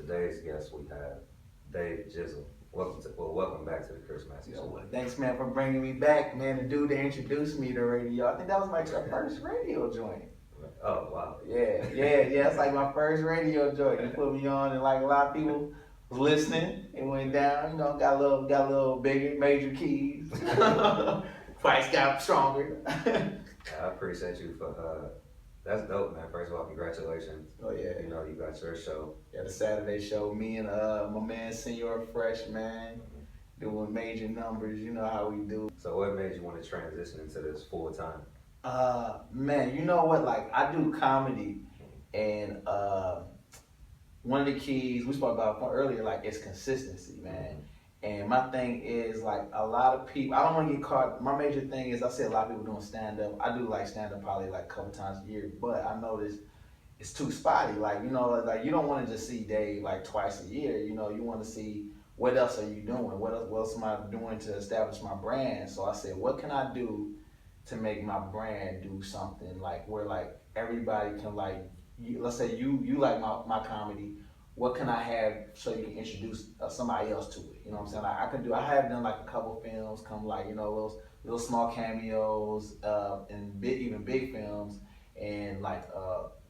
Today's guest we have DaveJizzle. Welcome back to the Chris Massey Show. Well, thanks, man, for bringing me back, man. The dude that introduced me to radio. I think that was like your first radio joint. Oh wow. Yeah. It's like my first radio joint. You put me on, and like a lot of people was listening. It went down. Got a little bigger, major keys. Price got stronger. I appreciate you for. That's dope, man. First of all, congratulations. Oh yeah. You got your show. Yeah, the Saturday show. Me and my man Senor Fresh, man, doing major numbers. You know how we do. So what made you want to transition into this full time? Man, you know what? Like, I do comedy, and one of the keys we spoke about earlier, like, is consistency, man. And my thing is, like, a lot of people, I don't want to get caught. My major thing is, I see a lot of people doing stand up. I do like stand up probably like a couple times a year, but I notice it's too spotty. Like, you don't want to just see Dave like twice a year. You want to see what else are you doing? What else am I doing to establish my brand? So I said, what can I do to make my brand do something like where like everybody can like, let's say you like my comedy, what can I have so you can introduce somebody else to it? You know what I'm saying? Like I have done like a couple films, come like, little small cameos, and even big films, and like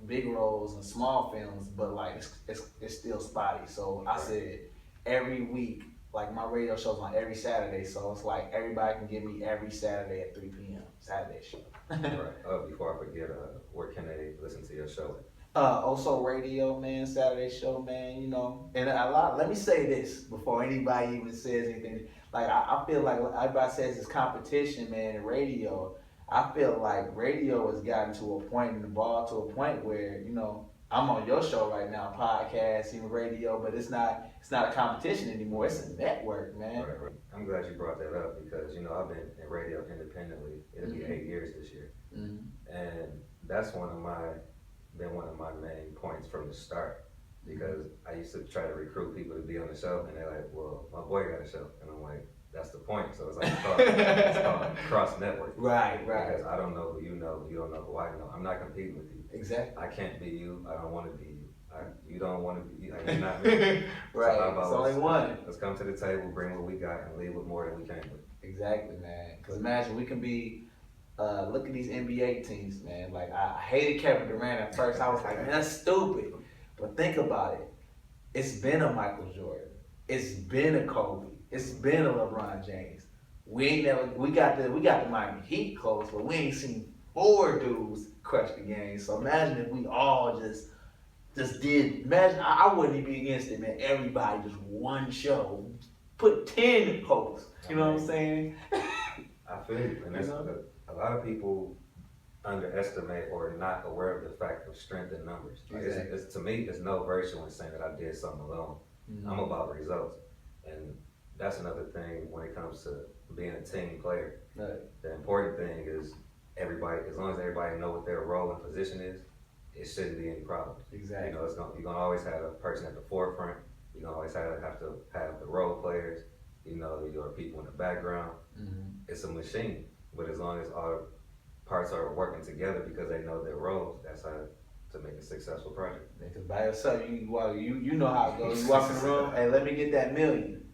big roles and small films, but like it's still spotty. So I said every week, like my radio show's on every Saturday, so it's like everybody can get me every Saturday at 3 p.m. Saturday show. Right. Before I forget, where can they listen to your show? Also radio, man, Saturday show, man, and let me say this before anybody even says anything. Like, I feel like everybody says it's competition, man, in radio. I feel like radio has gotten to a point in the ball to a point where, I'm on your show right now, podcast, even radio, but it's not a competition anymore. It's a network, man. Right. I'm glad you brought that up because, I've been in radio independently. It'll be 8 years this year. And that's one of my main points from the start, because I used to try to recruit people to be on the show, and they're like, well, my boy got a show, and I'm like, that's the point. So it's like it's called cross network. Right. Because I don't know who you know, you don't know who I know. I'm not competing with you. Exactly. I can't be you. I don't want to be you. You don't want to be. You're not me. Right. So It's only one. Let's come to the table, bring what we got, and leave with more than we came with. Exactly, man. Because imagine we can be. Look at these NBA teams, man. Like, I hated Kevin Durant at first. I was like, man, that's stupid. But think about it. It's been a Michael Jordan. It's been a Kobe. It's been a LeBron James. We got the Miami Heat close, but we ain't seen 4 dudes crush the game. So imagine if we all just did. Imagine, I wouldn't even be against it, man. Everybody just one show. Put 10 hosts. You know what I'm saying? I feel you. And that's a lot of people underestimate or not aware of the fact of strength in numbers. Like Exactly. to me, it's no virtue in saying that I did something alone. I'm about results. And that's another thing when it comes to being a team player. Right. The important thing is everybody, as long as everybody know what their role and position is, it shouldn't be any problems. Exactly. You're gonna always have a person at the forefront. You're gonna always have to have the role players. Your people in the background. It's a machine. But as long as all parts are working together because they know their roles, that's how to make a successful project. Because by yourself, you know how it goes. You walk in the room, hey, let me get that million.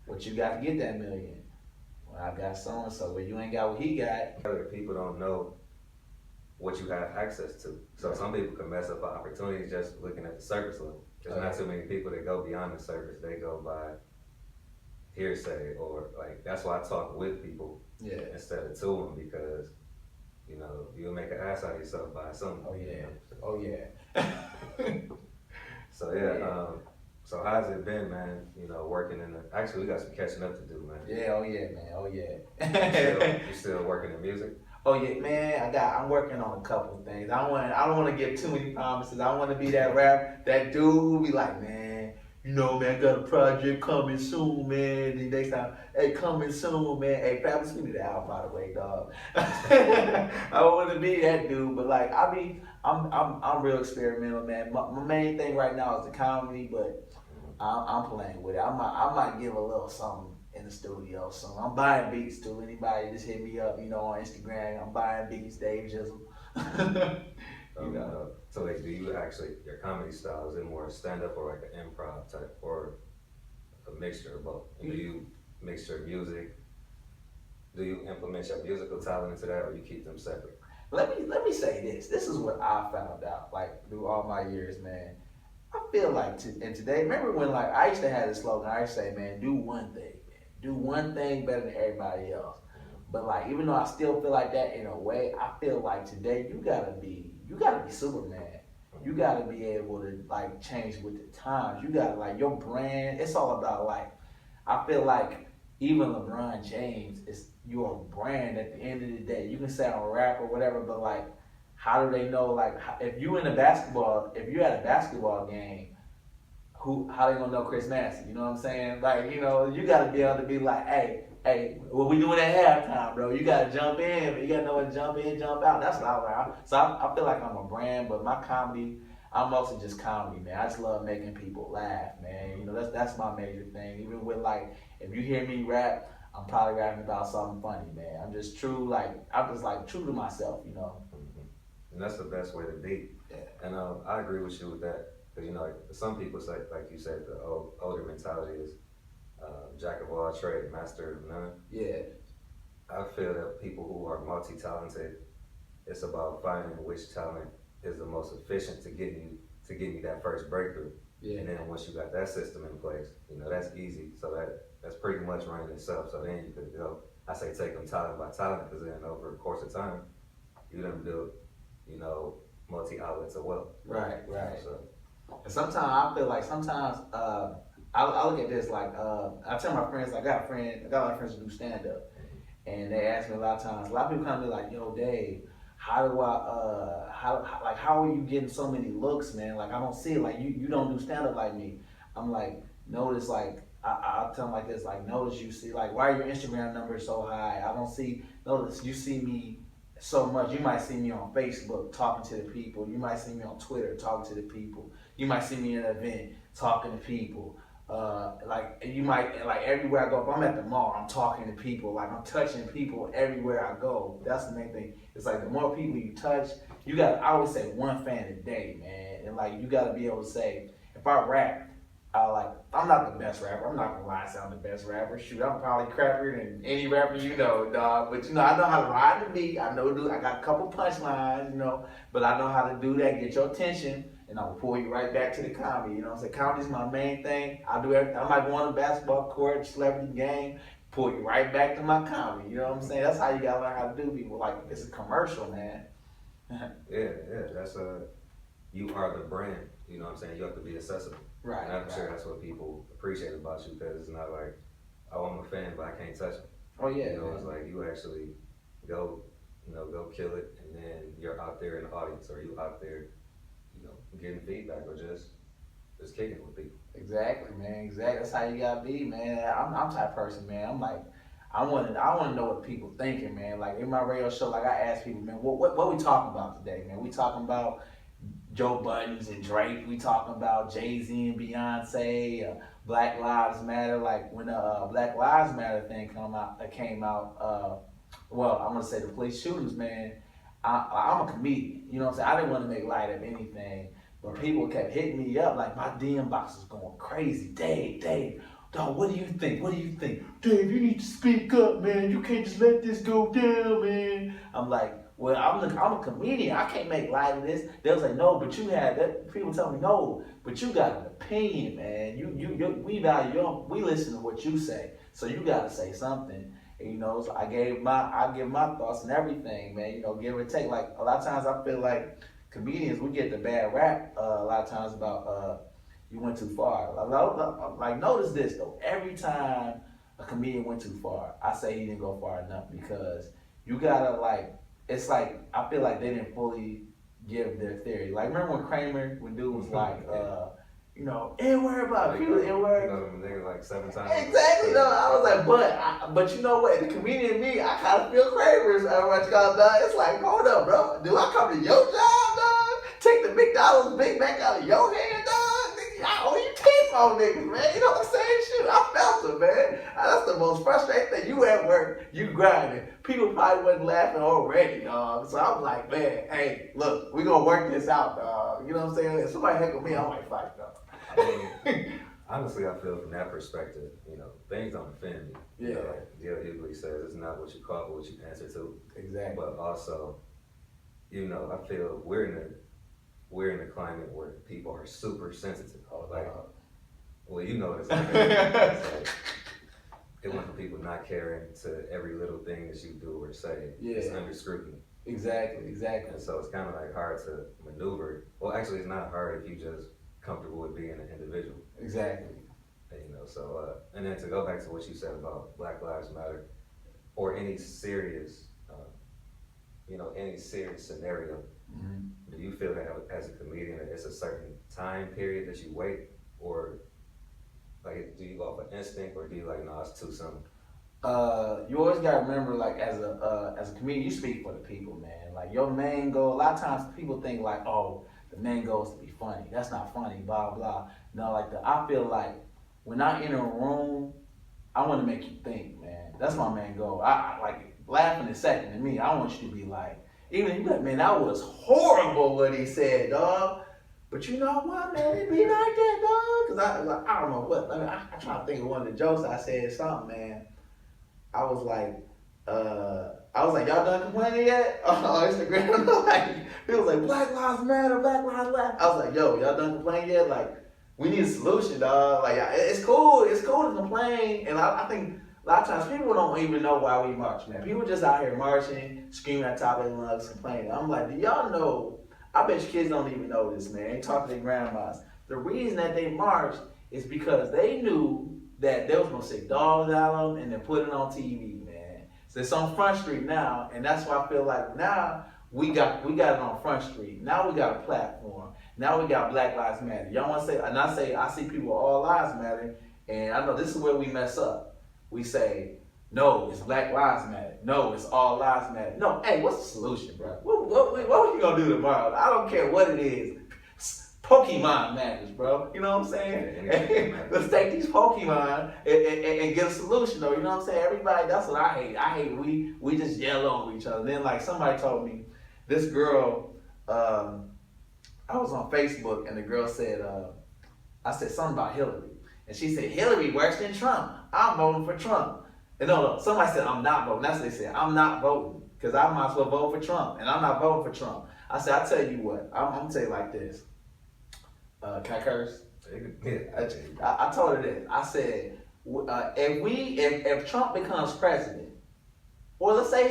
What you got to get that million? Well, I got so and so, but you ain't got what he got. Other people don't know what you have access to. So some people can mess up opportunities just looking at the surface level. There's not too many people that go beyond the surface. They go by hearsay, or like, that's why I talk with people instead of to them, because you'll make an ass out of yourself by something. Oh yeah. So yeah. So how's it been, man? Working in actually we got some catching up to do, man. Yeah. Oh yeah. You still working in music? Oh yeah, man. I'm working on a couple of things. I don't want to give too many promises. I want to be that that dude who be like, man, man, got a project coming soon, man. The next time, hey, coming soon, man. Hey, Fabulous, give me the album, by the way, dog. I want to be that dude, but like, I'm real experimental, man. My main thing right now is the comedy, but I'm playing with it. I might give a little something in the studio soon. I'm buying beats too. Anybody just hit me up, on Instagram. I'm buying beats, DaveJizzle. You know. So like, do you actually, your comedy style, is it more stand-up or like an improv type, or a mixture of both? And do you mix your music? Do you implement your musical talent into that, or you keep them separate? Let me say this. This is what I found out, like, through all my years, man. I feel like, and today, remember when, like, I used to have this slogan, I used to say, man, do one thing, man. Do one thing better than everybody else. But, like, even though I still feel like that in a way, I feel like today you gotta be Superman. You gotta be able to, like, change with the times. You gotta, like, your brand, it's all about, like, I feel like even LeBron James is your brand at the end of the day. You can say I'm a rapper or whatever, but, like, how do they know, like, if you at a basketball game, how they gonna know Chris Massey? You know what I'm saying? Like, you know, you gotta be able to be like, hey, what we doing at halftime, bro? You gotta jump in, but you gotta know when to jump in, jump out. That's what I like. So I feel like I'm a brand, but my comedy, I'm mostly just comedy, man. I just love making people laugh, man. You know, that's my major thing. Even with, like, if you hear me rap, I'm probably rapping about something funny, man. I'm just true to myself, you know. And that's the best way to be. Yeah. And I agree with you with that. Because, you know, like, some people say, like you said, the older mentality is jack of all trades, master of none. Yeah. I feel that people who are multi-talented, it's about finding which talent is the most efficient to get you that first breakthrough. Yeah. And then once you got that system in place, you know, that's easy. So that's pretty much running itself. So then you could go, I say take them talent by talent, because then over the course of time, you done build, you know, multi-outlets of wealth. Right. So. And sometimes I feel like I look at this like I tell my friends, like, I got a lot of friends who do stand up, and they ask me a lot of times. A lot of people come to me like, "Yo, Dave, how are you getting so many looks, man? Like, I don't see it. Like, you don't do stand up like me." I'm like, notice, like, I'll tell them like this, like, notice you see, like, why are your Instagram numbers so high? I don't see. Notice you see me so much. You might see me on Facebook talking to the people. You might see me on Twitter talking to the people. You might see me in an event talking to people. Like, you might, like, everywhere I go, if I'm at the mall, I'm talking to people. Like, I'm touching people everywhere I go. That's the main thing. It's like, the more people you touch, I always say one fan a day, man. And, like, you got to be able to say, if I rap, I'm not the best rapper. I'm not gonna lie, I sound the best rapper. Shoot, I'm probably crappier than any rapper you know, dog. But, you know, I know how to ride the beat. I got a couple punchlines, you know. But I know how to do that, get your attention, and I'll pull you right back to the comedy. You know what I'm saying? Comedy's my main thing. I do everything. I might go on a basketball court, celebrity game, pull you right back to my comedy. You know what I'm saying? That's how you gotta learn how to do people. Like, it's a commercial, man. Yeah. That's you are the brand. You know what I'm saying? You have to be accessible. Right. And I'm sure that's what people appreciate about you, because it's not like, oh, I'm a fan, but I can't touch him. Oh yeah. You know, man. it's like you actually go kill it, and then you're out there in the audience, or you out there, you know, getting feedback, or just kicking it with people. Exactly, man. Exactly. That's how you gotta be, man. I'm the type of person, man. I'm like, I want to know what people thinking, man. Like, in my radio show, like, I ask people, man, what we talking about today, man? We talking about Joe Buttons and Drake. We talking about Jay-Z and Beyonce, Black Lives Matter. Like, when the Black Lives Matter thing came out, well, I'm gonna say the police shootings, man. I'm a comedian, you know what I'm saying? I didn't want to make light of anything, but people kept hitting me up, like, my DM box was going crazy. Dave, dog, what do you think? Dave, you need to speak up, man. You can't just let this go down, man. I'm like, well, I'm a comedian. I can't make light of this. They was like, no, but you had that. People tell me, no, but you got an opinion, man. We listen to what you say, so you got to say something. And, you know, so I give my thoughts and everything, man. You know, give or take. Like, a lot of times I feel like comedians, we get the bad rap a lot of times about you went too far. Like, notice this though. Every time a comedian went too far, I say he didn't go far enough, because you gotta, like, it's like, I feel like they didn't fully give their theory. Like, remember when dude was like, you know, N-word about people, N-word. You know them niggas like 7 times. Exactly, no. I was like, but you know what? The comedian in me, I kind of feel cravers what you got done. It's like, hold up, bro. Do I come to your job, dog? Take the McDonald's Big Mac out of your hand, dog? I owe you 10 emo niggas, man. You know what I'm saying? Shoot, I felt it, man. That's the most frustrating thing. You at work, you grinding. People probably wasn't laughing already, dog. So I'm like, man, hey, look, we gonna work this out, dog. You know what I'm saying? If somebody heckle me, I might fight, dog. Honestly, I feel from that perspective, things don't offend me. Yeah. Like Jill usually says, it's not what you call, but what you answer to. Exactly. But also, I feel we're in a climate where people are super sensitive. Well, it's like it went from people not caring to every little thing that you do or say. Yeah. It's under scrutiny. Exactly. And so it's kind of like hard to maneuver. Well, actually, it's not hard if you just comfortable with being an individual. Exactly. And then to go back to what you said about Black Lives Matter, or any serious, scenario, do you feel that as a comedian that it's a certain time period that you wait, or like do you go off of instinct, or do you like, no, it's too soon? You always gotta remember, like as a comedian, you speak for the people, man. Like your main goal. A lot of times people think like, oh, the main goal is to be funny. That's not funny, blah blah. No, I feel like when I'm in a room, I want to make you think, man. That's my main goal. I like laughing is second to me. I want you to be like, even if you like, man, that was horrible what he said, dog. But you know what, man, it be like that, dog. Cause I don't know what. I try to think of one of the jokes I said. Something, man. I was like, y'all done complaining yet? On Instagram, like, he was like, Black Lives Matter, Black Lives Matter. I was like, yo, y'all done complaining yet? Like, we need a solution, dog. Like, it's cool to complain. And I think a lot of times people don't even know why we march, man. People just out here marching, screaming at the top of their lungs, complaining. I'm like, do y'all know? I bet you kids don't even know this, man. They talk to their grandmas. The reason that they marched is because they knew that they was gonna sick dogs out of them and then put it on TV, man. So it's on Front Street now, and that's why I feel like now we got it on Front Street. Now we got a platform. Now we got Black Lives Matter. Y'all wanna say, and I see people all lives matter, and I know this is where we mess up. We say, no, it's Black Lives Matter. No, it's all lives matter. No, hey, what's the solution, bro? What we gonna do tomorrow? I don't care what it is. Pokemon matters, bro. You know what I'm saying? Let's take these Pokemon and get a solution, though. You know what I'm saying? Everybody, that's what I hate. I hate we just yell over each other. Then, like, somebody told me, this girl, I was on Facebook, and the girl said, I said something about Hillary. And she said, Hillary worse than Trump. I'm voting for Trump. And no, somebody said, I'm not voting. That's what they said. I'm not voting, because I might as well vote for Trump. And I'm not voting for Trump. I said, I'll tell you what. I'm going to tell you like this. Can I curse? Yeah. I told her this. I said, if Trump becomes president, or let's play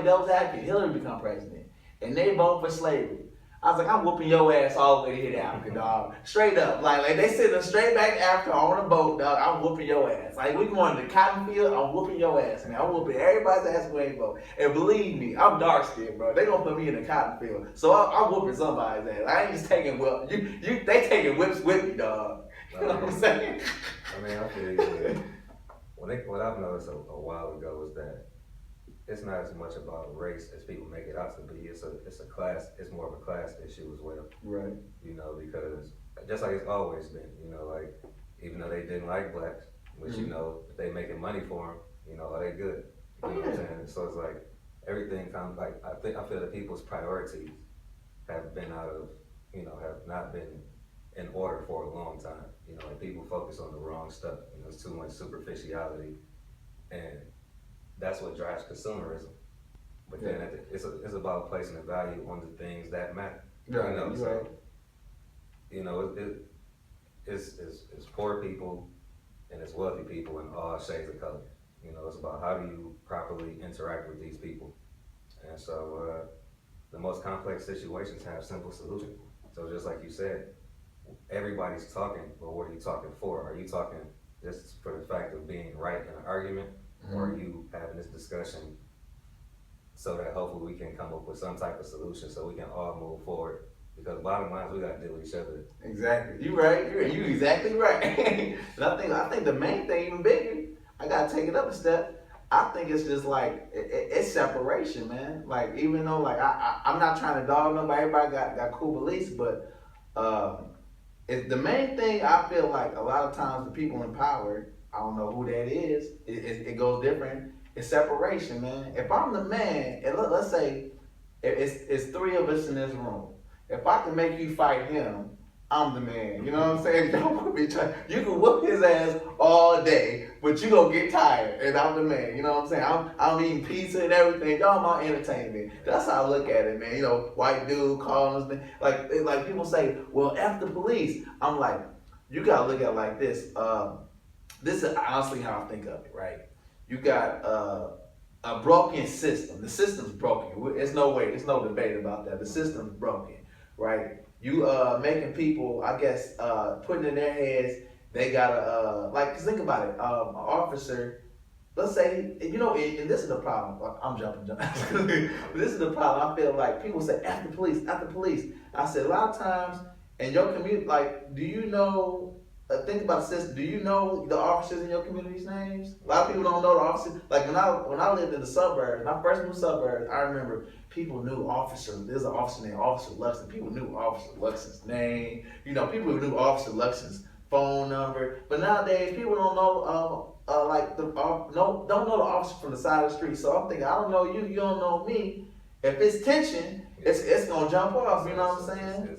devil's advocate, Hillary become president, and they vote for slavery, I was like, I'm whooping your ass all the way to here to Africa, dog. Straight up. Like they send us straight back to Africa on a boat, dog. I'm whooping your ass. Like we going to the cotton field, I'm whooping your ass, man. I'm whooping everybody's ass who ain't vote. And believe me, I'm dark skinned, bro. They gonna put me in the cotton field. So I'm whooping somebody's ass. I ain't just taking they taking whips with me, dog. You know what I'm saying? I mean, I feel you. What I've noticed a while ago is that it's not as much about race as people make it out to be. It's more of a class issue as well. Right. Because just like it's always been, like even though they didn't like blacks, which if they making money for them, are they good? You know what I'm saying? So it's like everything comes like I feel that people's priorities have been have not been in order for a long time. Like people focus on the wrong stuff. There's too much superficiality, and that's what drives consumerism. But then it's about placing a value on the things that matter. Right. It's poor people and it's wealthy people in all shades of color. It's about how do you properly interact with these people. And so the most complex situations have simple solutions. So just like you said, everybody's talking, but what are you talking for? Are you talking just for the fact of being right in an argument? Or are you having this discussion so that hopefully we can come up with some type of solution so we can all move forward? Because bottom line is we got to deal with each other. Exactly. You right. You exactly right. And I think the main thing, even bigger, I got to take it up a step. I think it's just like, it's separation, man. Like, even though, like, I'm not trying to dog nobody. Everybody got cool beliefs, but the main thing I feel like a lot of times the people in power, I don't know who that is. It goes different. It's separation, man. If I'm the man, and let's say it's three of us in this room. If I can make you fight him, I'm the man. You know what I'm saying? You can whoop his ass all day, but you gonna get tired, and I'm the man. You know what I'm saying? I'm eating pizza and everything. Y'all my entertainment. That's how I look at it, man. You know, white dude calling us, like people say, well, F the police. I'm like, you gotta look at it like this. This is honestly how I think of it, right? You got a broken system. The system's broken. There's no way, there's no debate about that. The system's broken, right? You making people, I guess, putting in their heads, they gotta, cause think about it, an officer, let's say, you know, and this is the problem, I'm jumping. This is the problem, I feel like people say, F the police, F the police. I said, a lot of times, in your community, like, do you know, think about the system, do you know the officers in your community's names? A lot of people don't know the officers. Like when I lived in the suburbs, when I first moved suburbs, I remember people knew officers. There's an officer named Officer Luxon. People knew Officer Luxon's name. You know, people knew Officer Luxon's phone number. But nowadays, people don't know don't know the officer from the side of the street. So I'm thinking, I don't know you, you don't know me. If it's tension, it's gonna jump off. You know what I'm saying?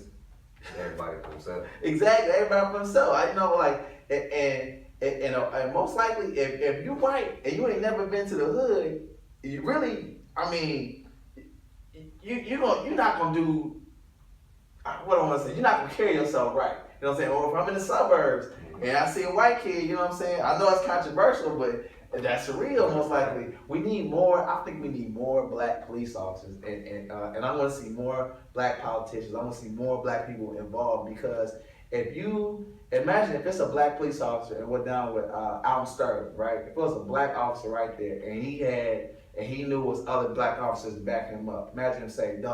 Everybody for themselves. Exactly, everybody for themselves. I know, like, and most likely, if you white and you ain't never been to the hood, you really, I mean, you're not gonna do what I want to say. You're not gonna carry yourself right. You know what I'm saying? Or if I'm in the suburbs and I see a white kid, you know what I'm saying? I know it's controversial, but that's real, most likely. We need more. I think we need more black police officers, and I want to see more black politicians. I want to see more black people involved, because if you imagine if it's a black police officer and we're down with Alton Sterling, right? If it was a black officer right there, and he knew it was other black officers backing him up. Imagine him saying,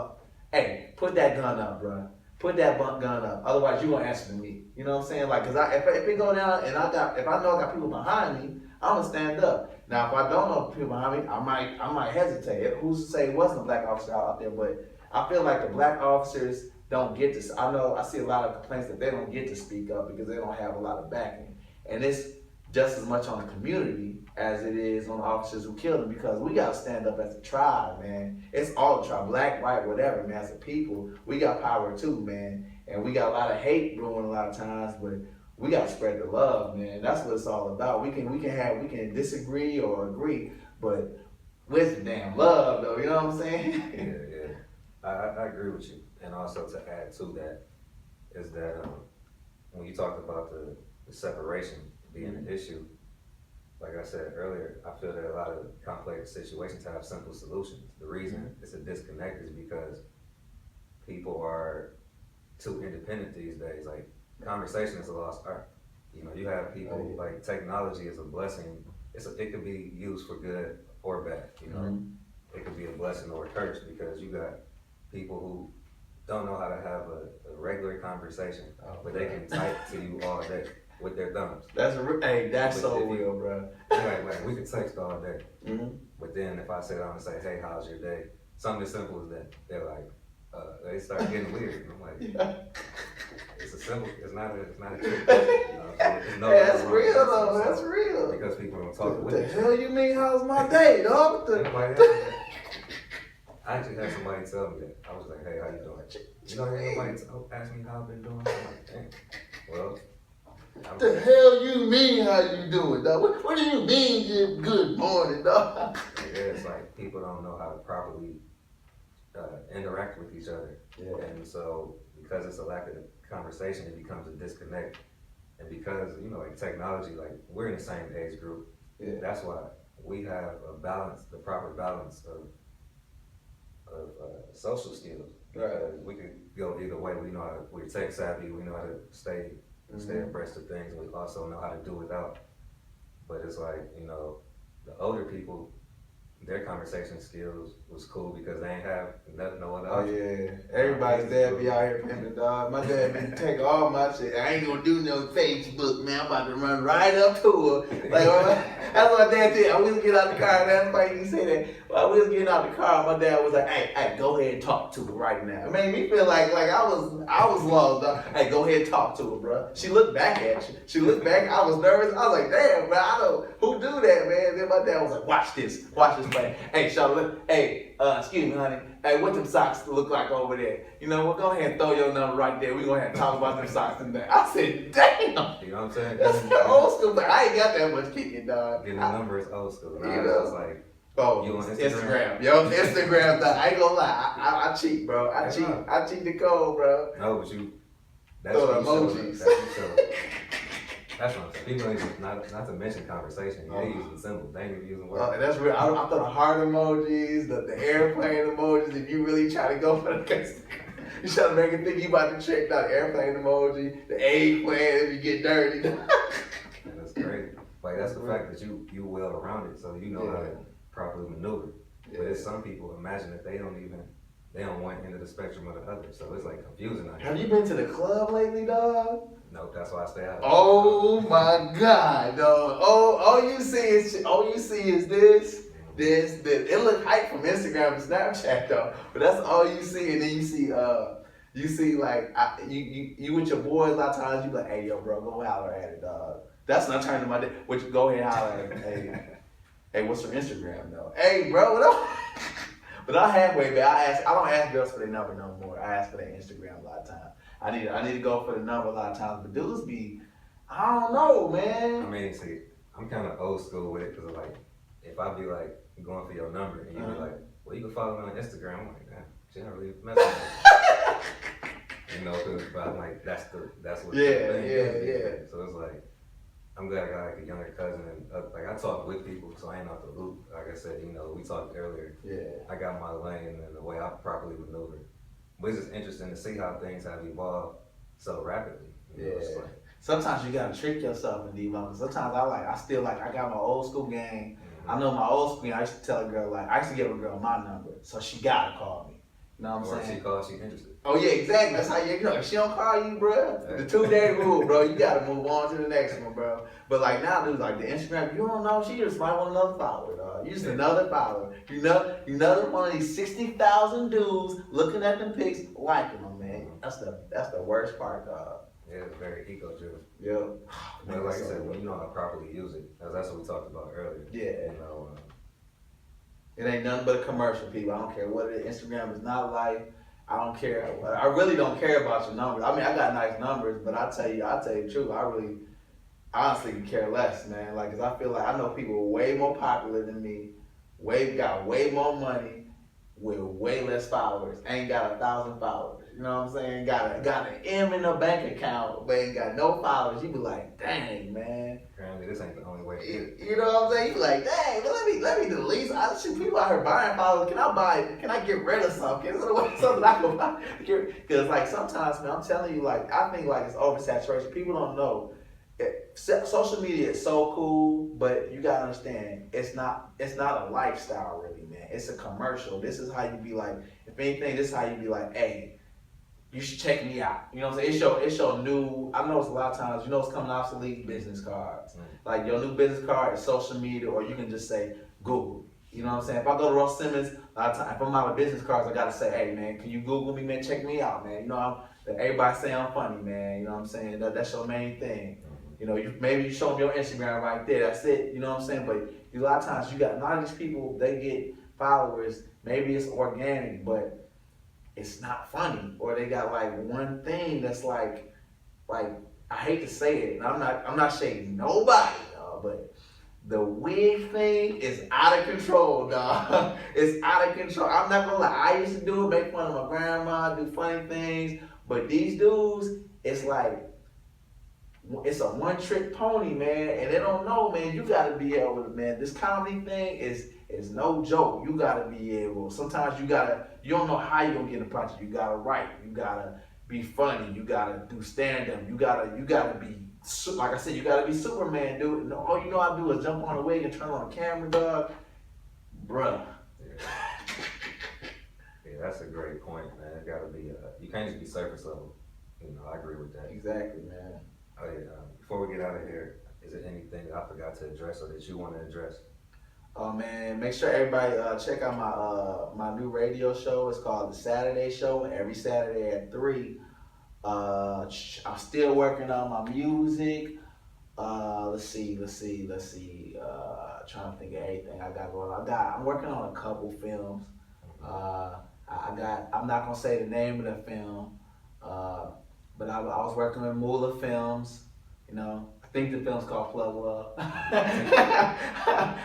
"Hey, put that gun up, bro. Put that gun up. Otherwise, you gonna answer to me." You know what I'm saying? Like, cause if it go down and if I know I got people behind me, I'm gonna stand up. Now, if I don't know people behind me, I might hesitate. Who's to say it wasn't a black officer out there? But I feel like the black officers don't get to. I see a lot of complaints that they don't get to speak up because they don't have a lot of backing, and it's just as much on the community as it is on the officers who killed them, because we gotta stand up as a tribe, man. It's all the tribe, black, white, whatever, man. As a people, we got power too, man, and we got a lot of hate brewing a lot of times, but we gotta spread the love, man. That's what it's all about. We can disagree or agree, but with the damn love, though. You know what I'm saying? Yeah. I agree with you. And also to add to that is that when you talked about the separation being an issue, like I said earlier, I feel that a lot of complex situations have simple solutions. The reason it's a disconnect is because people are too independent these days. Like, conversation is a lost art. You know, you have people, like, technology is a blessing. It could be used for good or bad, you know. It could be a blessing or a curse, because you got people who don't know how to have a regular conversation, but they can type to you all day with their thumbs. That's so real, bro. Like, we can text all day, but then if I sit down and say, "Hey, how's your day?" Something as simple as that, they're like, they start getting weird. And I'm like, it's not a trick. You know, that's real though. That's real. Because people don't talk with it. What the hell you mean? How's my day, dog? I actually had somebody tell me that. I was like, "Hey, how you doing?" You know, somebody asked me how I've been doing. I'm like, "Dang, well." What the hell you mean how you doing, dog? What do you mean good morning, dog? Yeah, it's like people don't know how to properly interact with each other. Yeah. And so because it's a lack of conversation, it becomes a disconnect. And because, you know, like technology, like we're in the same age group. Yeah. That's why we have a balance, the proper balance of social skills. Right. We could go either way. We know how we're tech savvy. We know how to stay abreast of things. We also know how to do without. But it's like, you know, the older people, their conversation skills was cool because they ain't have no other Oh yeah, everybody's dad be out here pimping, dog. My dad been taking all my shit. I ain't gonna do no Facebook, man. I'm about to run right up to her. Like that's what my dad did. I was getting out the car. That's why you say that. While I was getting out the car, my dad was like, "Hey, go ahead and talk to her right now." It made me feel like I was lost, dog. Hey, go ahead and talk to her, bro. She looked back at you. She looked back. I was nervous. I was like, "Damn, man, I know who do that, man." Then my dad was like, "Watch this, man. Hey, Charlotte. Hey, excuse me, honey. Hey, what them socks look like over there? You know what? Go ahead and throw your number right there. We gonna have to talk about them socks today." I said, "Damn." You know what I'm saying? That's old school, but I ain't got that much kicking, dog. Getting the number is old school. Now You know. it's like, Oh, you on Instagram. Yo, Instagram. I ain't gonna lie. I cheat, bro. I cheat the code, bro. no, but you. That's Throw what you emojis. show. That's what I'm saying. People ain't not to mention conversation. They using symbols. They ain't even using words. That's real. I throw the heart emojis, the airplane emojis. If you really try to go for the case, you try to make it think you about to check out the airplane emoji, the eggplant if you get dirty. That's crazy. Like that's the fact that you well around it, so you know how to properly maneuver. But it's some people, imagine if they don't want into the spectrum of the other, so it's like confusing. Have you been to the club lately, dog? No, that's why I stay out. Oh my God, dog! All you see is this. It look hype from Instagram and Snapchat though, but that's all you see. And then you see like you with your boys. A lot of times you be like, "Hey, yo, bro, go holler at it, dog." That's not turning to my day. Which go ahead and holler at it. Hey, what's your Instagram though? Hey, bro, what up? But I halfway, man. I don't ask girls for their number no more. I ask for their Instagram a lot of times. I need to go for the number a lot of times. But dudes be, I don't know, man. I mean, see, I'm kind of old school with it because like, if I be like going for your number and you be like, well, you can follow me on Instagram. I'm like, damn, she don't really mess with me. You know, but I'm like, that's what. Yeah. So it's like, I'm glad I got like a younger cousin and like I talk with people, so I ain't off the loop. Like I said, you know, we talked earlier. Yeah. I got my lane and the way I properly maneuver. But it's just interesting to see how things have evolved so rapidly. You know, it's like, sometimes you gotta trick yourself in these moments. Sometimes I got my old school game. I know my old school game. I used to tell a girl I used to give a girl my number, so she gotta call me. You know what I'm saying? Or she calls, she interested. Oh yeah, exactly. That's how you know. If she don't call you, bro, the 2-day rule, bro. You gotta move on to the next one, bro. But like now, dude, like the Instagram, you don't know. She just might want another follower, dog. You just another follower. You another one of these 60,000 dudes looking at them pics, liking them, man. That's the worst part, dog. Yeah, it's very ego-driven. Yep. But like I said, when you know how to properly use it, that's what we talked about earlier. Yeah. You know, it ain't nothing but a commercial, people. I don't care what it is. Instagram is not life. I don't care. I really don't care about your numbers. I mean, I got nice numbers, but I'll tell you the truth. I really, honestly, care less, man. Like, cause I feel like I know people way more popular than me, got way more money, with way less followers. Ain't got 1,000 followers. You know what I'm saying? Got an M in a bank account, but ain't got no followers. You be like, dang, man. apparently this ain't the only way to get it. You know what I'm saying? You be like, dang, but let me delete. I see people out here buying followers. Can I get rid of something? Is there something I can buy? Because like sometimes, man, I'm telling you, like I think like it's oversaturation. People don't know. Social media is so cool, but you gotta understand, it's not a lifestyle really, man. It's a commercial. This is how you be like, if anything, this is how you be like, hey, you should check me out. You know what I'm saying? It's your new, I know it's a lot of times, you know it's coming obsolete, business cards. Like your new business card is social media, or you can just say Google. You know what I'm saying? If I go to Ross Simmons, a lot of times, if I'm out of business cards, I gotta say, hey man, can you Google me, man? Check me out, man. You know, everybody say I'm funny, man. You know what I'm saying? That's your main thing. You know, maybe you show them your Instagram right there. That's it. You know what I'm saying? But a lot of times a lot of these people, they get followers. Maybe it's organic, but it's not funny. Or they got like one thing that's like I hate to say it. And I'm not shading nobody, but the wig thing is out of control, dog. It's out of control. I'm not gonna lie. I used to do it, make fun of my grandma, do funny things. But these dudes, it's like, it's a one-trick pony, man, and they don't know, man. You gotta be able to, man. This comedy thing is no joke. You gotta be able. Sometimes you don't know how you're gonna get in the project. You gotta write. You gotta be funny. You gotta do stand-up. You gotta be, like I said, you gotta be Superman, dude. And all you know how to do is jump on the wig and turn on the camera, dog. bruh. Yeah, that's a great point, man. It gotta be, you can't just be surface level. You know, I agree with that. Exactly, man. Oh yeah, before we get out of here, is there anything that I forgot to address or that you want to address? Oh man, make sure everybody check out my new radio show. It's called The Saturday Show. Every Saturday at 3. I'm still working on my music. Let's see. Trying to think of everything I got going on. I'm working on a couple films. I'm not gonna say the name of the film, but I was working with Moolah Films. You know, I think the film's called Plug Love.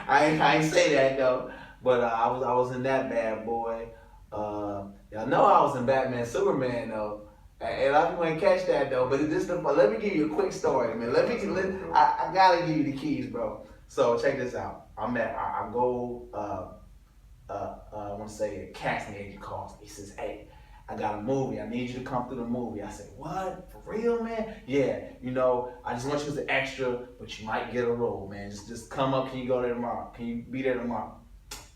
I ain't say that though, but I was in that bad boy. Y'all know I was in Batman Superman though. And I didn't catch that though, but let me give you a quick story, man. I gotta give you the keys, bro. So check this out. I want to say a casting agent calls me. He says, "Hey, I got a movie. I need you to come through the movie." I said, "What? For real, man?" "Yeah. You know, I just want you as an extra, but you might get a role, man. Just come up. Can you go there tomorrow? Can you be there tomorrow?"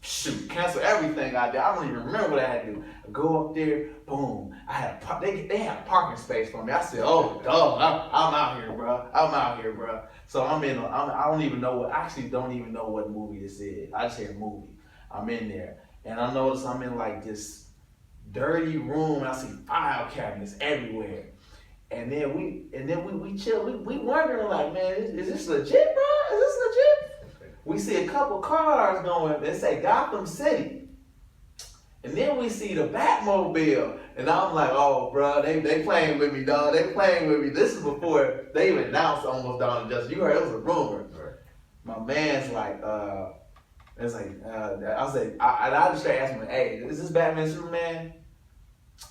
Shoot, cancel everything out there. I don't even remember what I had to do. I go up there, boom. They had a parking space for me. I said, "Oh, dog, I'm out here, bro. So I don't even know I actually don't even know what movie this is. I just hear movie. I'm in there, and I notice I'm in like this dirty room. I see file cabinets everywhere, and then we chill. We wondering like, man, is this legit, bro? Is this legit? We see a couple cars going, they say Gotham City. And then we see the Batmobile. And I'm like, oh, bro, they playing with me, dog. They playing with me. This is before they even announced Almost Dawn of Justice. You heard it was a rumor. Right. My man's like, I just started asking him, "Hey, is this Batman Superman?"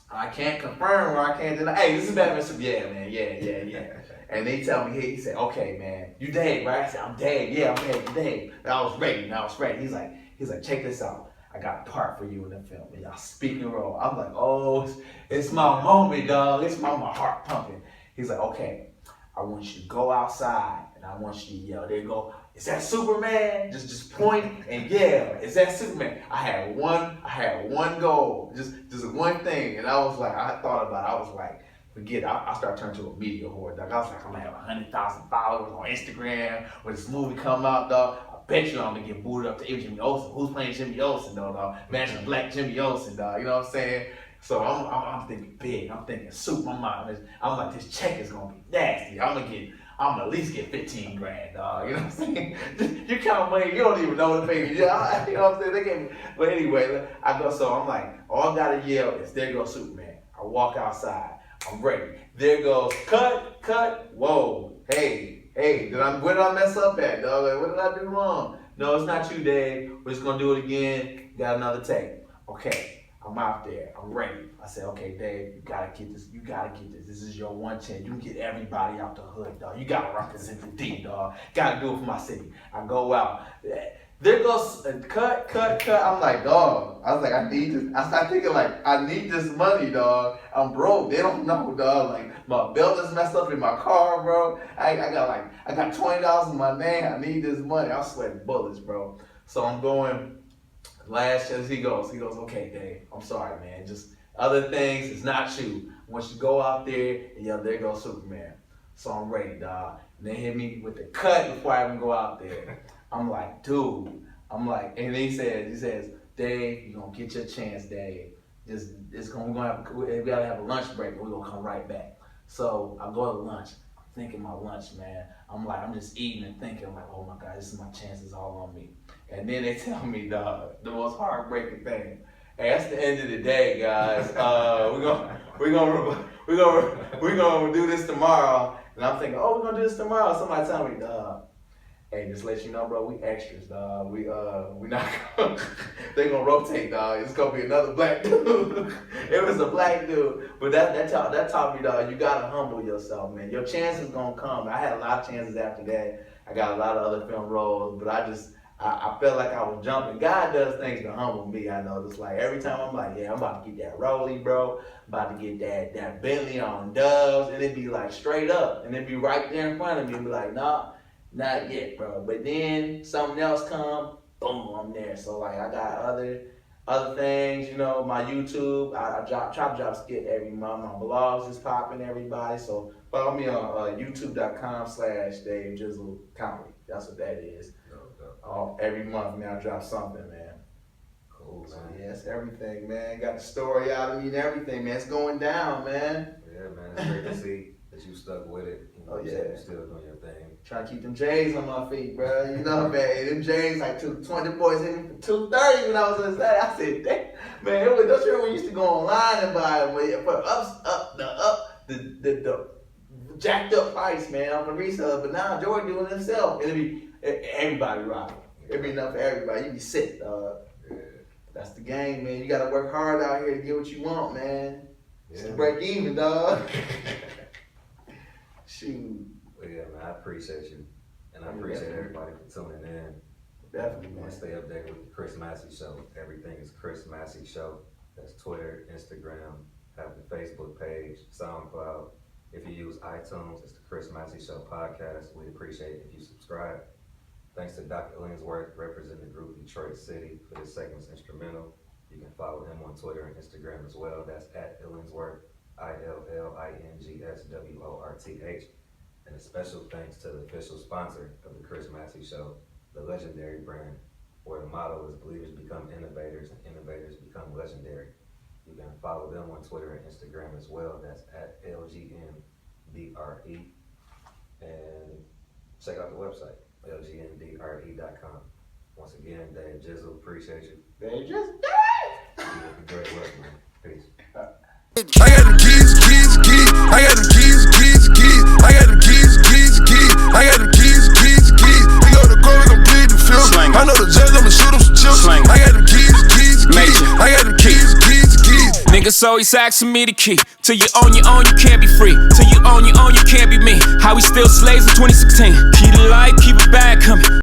I can't confirm or I can't deny. "Hey, this is Batman Superman." "Yeah, man, yeah. And they tell me, he said, "Okay, man, you Dave, right?" I said, "I'm Dave. Yeah, I'm Dave. And I was ready. He's like, "Check this out. I got a part for you in the film. And y'all speaking role." I'm like, "Oh, it's my moment, dog. It's my heart pumping." He's like, "Okay, I want you to go outside and I want you to yell." There you go. "Is that Superman?" Just point and yell. "Is that Superman?" I had one goal, just one thing, and I thought about it. I was like, forget it. I started turning to a media whore, dog. I was like, I'm gonna have 100,000 followers on Instagram when this movie come out, dog. I bet you I'm gonna get booted up to Jimmy Olsen. Who's playing Jimmy Olsen, though, dog? Imagine Black Jimmy Olsen, dog. You know what I'm saying? So I'm thinking big. I'm thinking soup. I'm like, this check is gonna be nasty. I'm gonna at least get 15 grand, dog. You know what I'm saying? You count money, you don't even know the figure. You know what I'm saying? They gave me. But anyway, I'm like, all I gotta yell is, "There goes Superman." I walk outside. I'm ready. There goes cut. Whoa, hey, where did I mess up at, dog? Like, what did I do wrong? "No, it's not you, Dave. We're just gonna do it again. Got another take." Okay, I'm out there. I'm ready. I said, "Okay, Dave, you gotta get this. This is your one chance. You can get everybody out the hood, dog. You gotta represent the D, dog. Gotta do it for my city." I go out. There goes cut. I'm like, dog. I was like, I need this. I started thinking like, I need this money, dog. I'm broke. They don't know, dog. Like, my belt is messed up in my car, bro. I got $20 in my name. I need this money. I'm sweating bullets, bro. So I'm going. Last chance. He goes, "Okay, Dave. I'm sorry, man. Just other things. It's not you. I want you to go out there and yell, 'There goes Superman.'" So I'm ready, dog. And they hit me with the cut before I even go out there. I'm like, dude. And he says, "Dave, you're gonna get your chance, Dave. We gotta have a lunch break, and we're gonna come right back." So I go to lunch. I'm thinking my lunch, man. I'm just eating and thinking, I'm like, oh my God, this is my chances all on me. And then they tell me, dog, the most heartbreaking thing. Hey, that's the end of the day, guys. We're gonna do this tomorrow. And I'm thinking, oh, we're gonna do this tomorrow. Somebody tell me, dog. Hey, just let you know, bro, we extras, dog. We not gonna, they gonna rotate, dog. It's gonna be another black dude. It was a black dude. But that taught me, dog, you gotta humble yourself, man. Your chances gonna come. I had a lot of chances after that. I got a lot of other film roles, but I felt like I was jumping. God does things to humble me, I know. It's like every time I'm like, yeah, I'm about to get that Rollie, bro. I'm about to get that Bentley on Doves, and it'd be like straight up. And it'd be right there in front of me and be like, nah. Not yet, bro. But then something else come, boom, I'm there. So like I got other things, you know, my YouTube, I try to drop skit every month. My blogs is popping, everybody. So follow me on youtube.com/DaveJizzleComedy. That's what that is. Every month, man, I drop something, man. Cool, man. So, yeah, it's everything, man. Got the story out of me and everything, man. It's going down, man. Yeah, man. It's great to see that you stuck with it. You know, you're still doing your thing. Trying to keep them J's on my feet, bro. You know, man. Them J's like 220 boys hit me for 230 when I was on that. I said, damn, man. Don't you remember we used to go online and buy them for the jacked up price, man, on the resale. But now Jordan doing it himself. It'll be everybody rocking. It'll be enough for everybody. You be sick, dog. Yeah. That's the game, man. You gotta work hard out here to get what you want, man. Just to Yeah. break even, dog. Shoot. Well, yeah, man, I appreciate you. And I appreciate everybody for tuning in. Definitely, Man, man. stay updated with the Chris Massey Show. Everything is Chris Massey Show. That's Twitter, Instagram, have the Facebook page, SoundCloud. If you use iTunes, it's the Chris Massey Show podcast. We appreciate it if you subscribe. Thanks to Dr. Illingsworth, representing the group Detroit City for this segment's instrumental. You can follow him on Twitter and Instagram as well. That's at Illingsworth, ILLINGSWORTH. And a special thanks to the official sponsor of the Chris Massey Show, the Legendary brand, where the motto is believers become innovators and innovators become legendary. You can follow them on Twitter and Instagram as well. That's at LGNDRE. And check out the website, LGNDRE.com. Once again, Dave Jizzle, appreciate you. They just Keep up the great work, man. Peace. I got them keys. I got them keys. I got them keys. I got them keys. We go to court, we gon' plead the fifth. I know the judge, I'ma shoot him some chips. I got them keys. I got them keys. Niggas always asking me the key. Till you own your own, you can't be free. Till you own your own, you can't be me. How we still slaves in 2016. Keep the light, keep it back coming.